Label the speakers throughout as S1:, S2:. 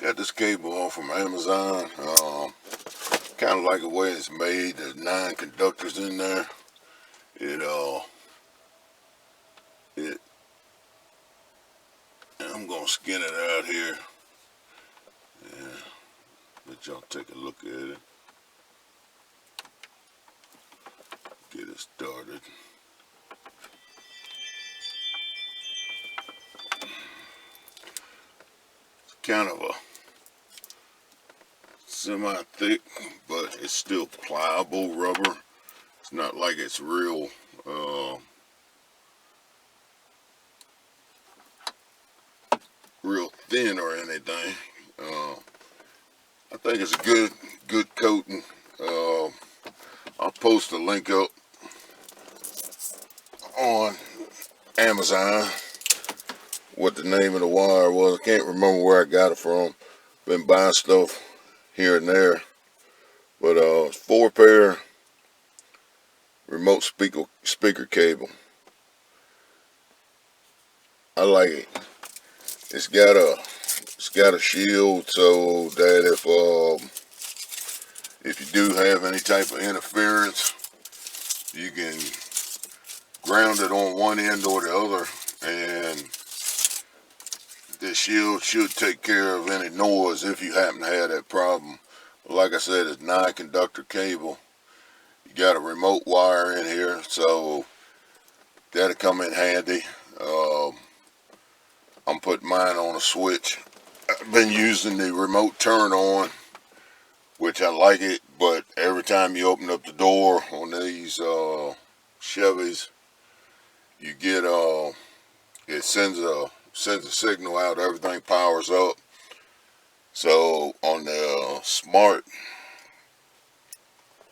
S1: Got this cable on from Amazon. Kind of like the way it's made. There's 9 conductors in there. I'm gonna skin it out here. Yeah, let y'all take a look at it. Get it started. It's kind of a semi-thick, but it's still pliable rubber. It's not like it's real real thin or anything. I think it's a good coating. I'll post a link up on Amazon what the name of the wire was. I can't remember where I got it from. Been buying stuff here and there, but 4-pair remote speaker cable. I like it. It's got a shield so that if you do have any type of interference, you can ground it on one end or the other, and this shield should take care of any noise if you happen to have that problem. Like I said, it's 9 conductor cable. You got a remote wire in here, so that'll come in handy. I'm putting mine on a switch. I've been using the remote turn on, which I like it, but every time you open up the door on these Chevys, you get it sends a signal out. Everything powers up. So on the Smart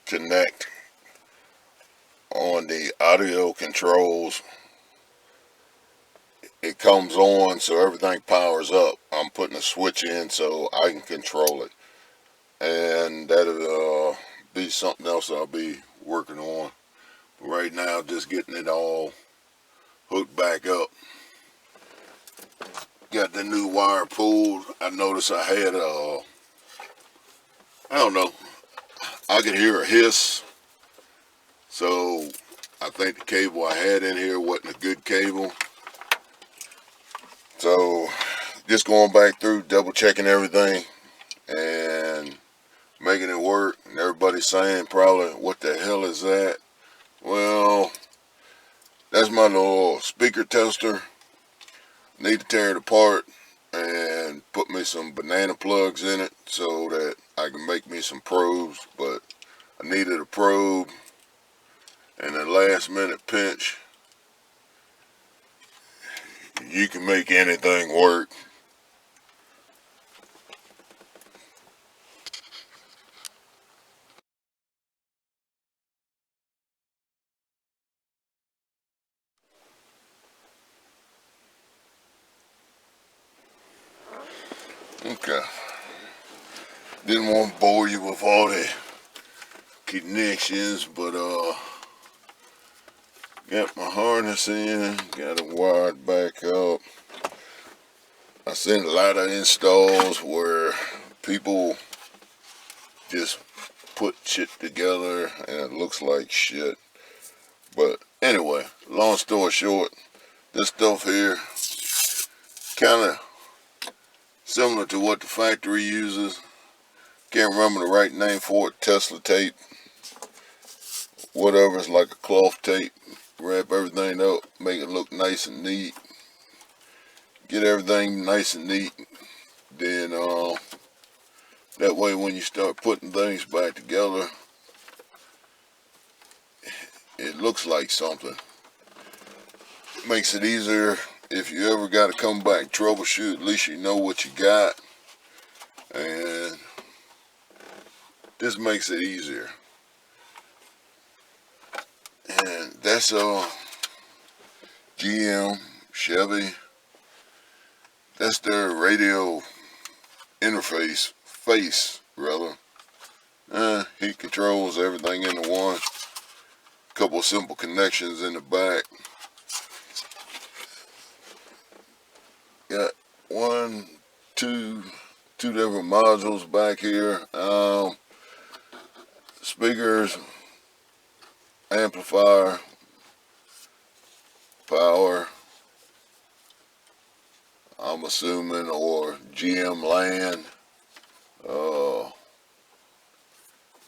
S1: Connect, on the audio controls, it comes on, so everything powers up. I'm putting a switch in so I can control it, and that'll be something else I'll be working on. Right now, just getting it all hooked back up. Got the new wire pulled. I noticed I had I don't know, I could hear a hiss, so I think the cable I had in here wasn't a good cable. So just going back through, double checking everything and making it work. And everybody's saying probably, what the hell is that? Well, that's my little speaker tester. Need to tear it apart and put me some banana plugs in it so that I can make me some probes. But I needed a probe, and a last minute pinch, you can make anything work. Okay. Didn't want to bore you with all the connections, but got my harness in, got it wired back up. I seen a lot of installs where people just put shit together and it looks like shit. But anyway, long story short, this stuff here kind of similar to what the factory uses. Can't remember the right name for it. Tesla tape, whatever. It's like a cloth tape. Wrap everything up, make it look nice and neat. Get everything nice and neat. Then that way when you start putting things back together, it looks like something. It makes it easier if you ever got to come back and troubleshoot. At least you know what you got, and this makes it easier. And that's GM, Chevy. That's their radio interface, face rather. He controls everything into one. Couple of simple connections in the back. Got 1, 2, two different modules back here. Speakers, amplifier, power, I'm assuming, or GM LAN,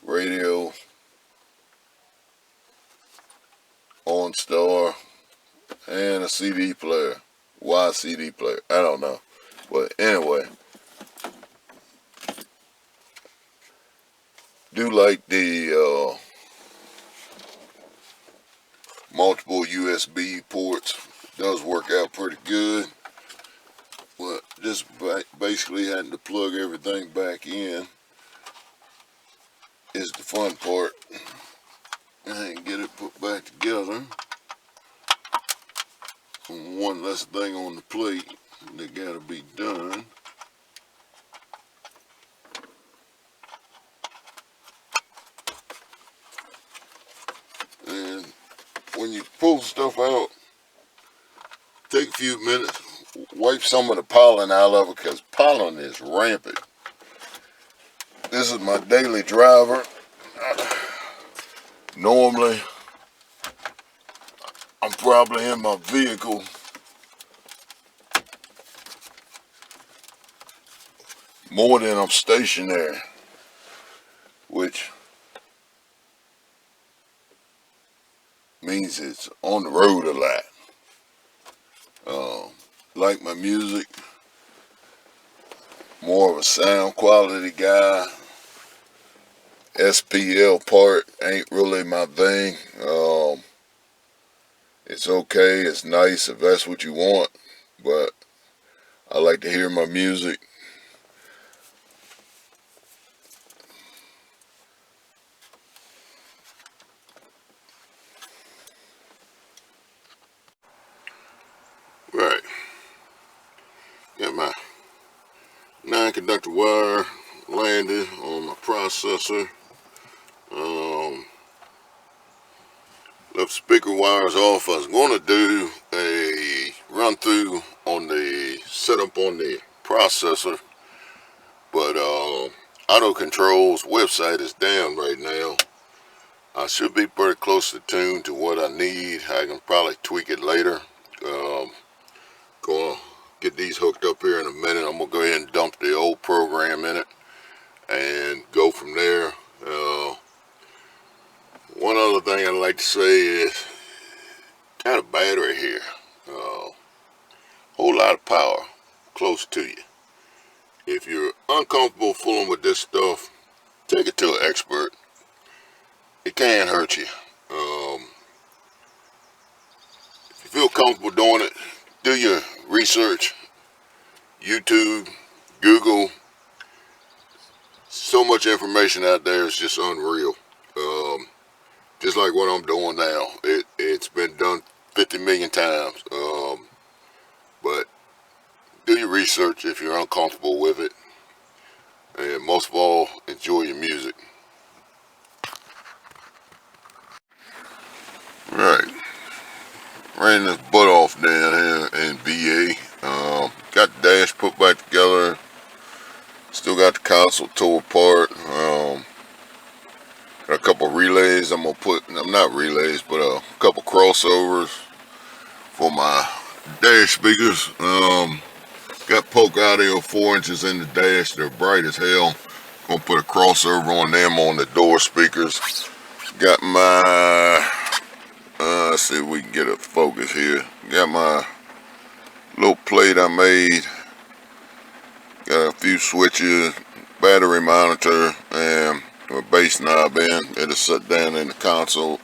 S1: radio, OnStar, and a CD player. Why CD player? I don't know. But anyway, do like the multiple USB ports. Does work out pretty good. But just basically having to plug everything back in is the fun part. And get it put back together. One less thing on the plate that gotta be done. And when you pull stuff out, take a few minutes, wipe some of the pollen out of it, because pollen is rampant. This is my daily driver. Normally, I'm probably in my vehicle more than I'm stationary, which means it's on the road a lot. Like my music, more of a sound quality guy. SPL part ain't really my thing. It's okay, it's nice if that's what you want, but I like to hear my music. Right. Got my non-conductor wire landed on my processor. Left speaker wires off. I was going to do a run through on the setup on the processor, but auto control's website is down right now. I should be pretty close to tuned to what I need. I can probably tweak it later. Gonna get these hooked up here in a minute. I'm gonna go ahead and dump the old program in it and go from there. One other thing I'd like to say is, got a battery here. Whole lot of power close to you. If you're uncomfortable fooling with this stuff, take it to an expert. It can hurt you. If you feel comfortable doing it, do your research. YouTube, Google. So much information out there is just unreal. Just like what I'm doing now. It's been done 50 million times. But do your research if you're uncomfortable with it. And most of all, enjoy your music. Right. Ran this butt off down here in VA. Got the dash put back together. Still got the console tore apart. Got a couple relays I'm gonna put, not relays, but a couple crossovers for my dash speakers. Got poke audio 4 inches in the dash. They're bright as hell. Gonna put a crossover on them on the door speakers. Got my, let's see if we can get a focus here. Got my little plate I made. Got a few switches, battery monitor, and a bass knob in. It'll sit down in the console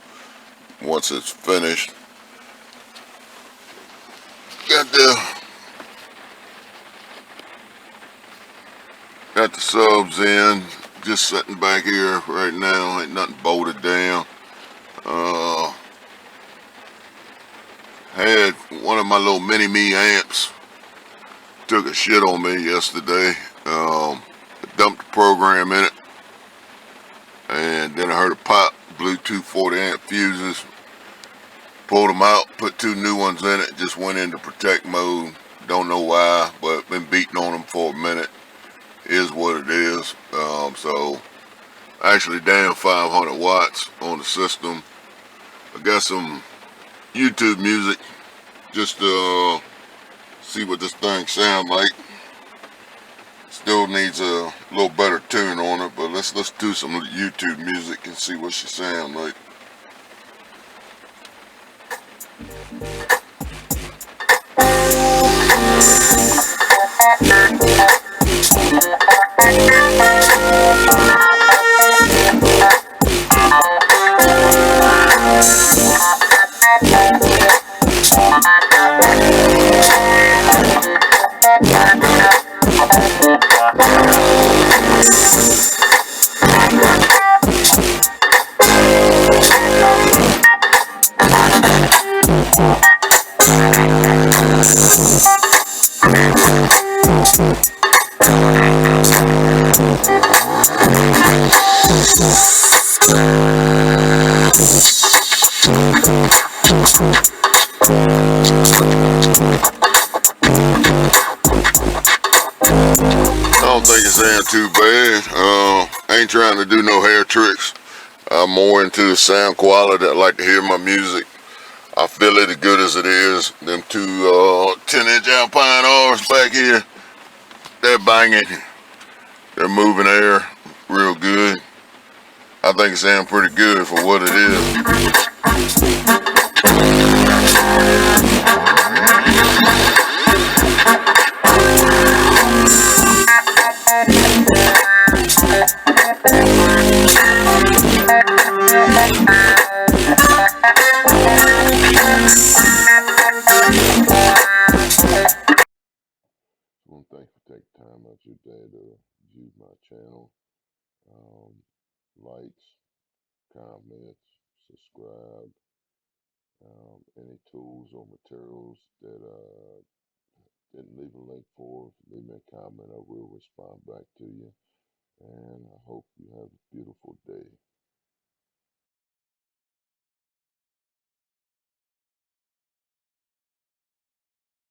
S1: once it's finished. Got the subs in, just sitting back here right now. Ain't nothing bolted down. Had one of my little mini-me amps took a shit on me yesterday. Dumped the program in it, and then I heard a pop. Bluetooth 40 amp fuses. Pulled them out, put 2 new ones in it. Just went into protect mode. Don't know why, but been beating on them for a minute. is what it is. So actually down 500 watts on the system. I got some YouTube music just to see what this thing sounds like. Still needs a little better tune on it, but let's do some YouTube music and see what she sounds like. I don't think it sounds too bad. Ain't trying to do no hair tricks. I'm more into the sound quality. I like to hear my music. I feel it as good as it is. Them two 10-inch Alpine R's back here, they're banging. They're moving air real good. I think it sounds pretty good for what it is. Well, thanks for taking time out your day to view my channel. Um, Likes, comments, subscribe. Any tools or materials that didn't leave a link for, leave me a comment. I will respond back to you. And I hope you have a beautiful day.